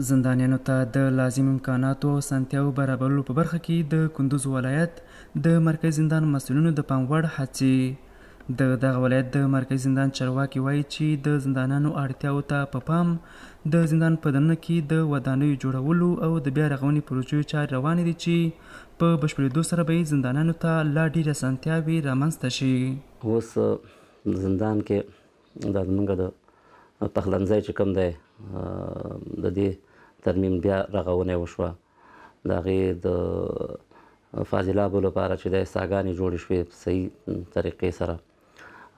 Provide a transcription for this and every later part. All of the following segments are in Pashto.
زندانیانو ته د لازم امکاناتو او اسانتیاو برابرولو په برخه کې د کندوز ولایت د مرکزي زندان مسؤلینو د پام وړ هڅې. د دغه ولایت د مرکزي زندان چارواکي وایي چې د زندانیانو اړتیاو ته په پام د زندان په دننه کې د ودانیو جوړولو او د بیا رغونې پروژې چارې روانې دي چې په بشپړېدو سره به زندانیانو ته لا ډېرې اسانتیاوې رامنځته شي. اوس زندان کې دا زموږ د پخلنځی چې کوم دی د دې ترمیم بیا رغونه وشوه. د هغې د فاضلابو لپاره چې دی څاګانې جوړې شوې په صحیح طریقې سره،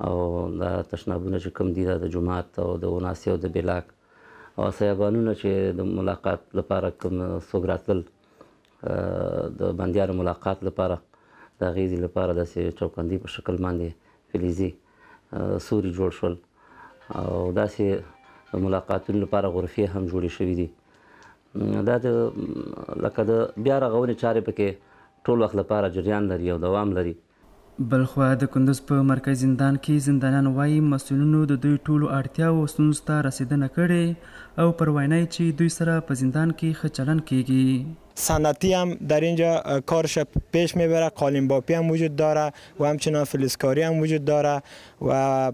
او دا تشنابونه چې کوم دي دا د جومات او د وناسې او د بلاک او سیابانونه چې د ملاقات لپاره کوم څوک راتلل د بندیانو ملاقات لپاره د هغې لپاره داسې چوکندي په شکل باندې فلزي سوري جوړ شول، او داسې ملاقاتونو لپاره غرفې هم جوړې شوي دي. دا د لکه د بیا رغونې چارې پکې ټول وخت لپاره جریان لري او دوام لري. بلخوا د کندوز په مرکزي زندان کې زندانیان وایي مسؤلینو د دوی ټولو اړتیاو او ستونزو ته رسیدنه کړې او پر وینا یې چې دوی سره په زندان کې ښه چلند کیږي. صنعتی هم در اینجا کارش پیش میبره، قالین بافی هم وجود داره و همچنان فلزکاری هم وجود داره و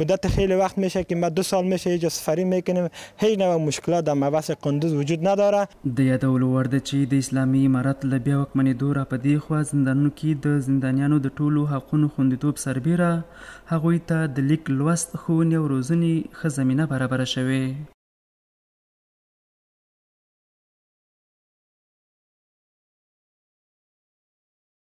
مدت خیلی وقت میشه که ما 2 سال میشه اینجا سفری میکنیم، هیچ نوع مشکلات در مبحث کندوز وجود نداره. د یادولو وړ ده چې د اسلامي امارت له بیا واکمنېدو را په دې خوا زندانونو کې د زندانیانو د ټولو حقونو خوندیتوب سربیره هغوی ته د لیک، لوست، ښوونې او روزنې ښه زمینه برابره شوې.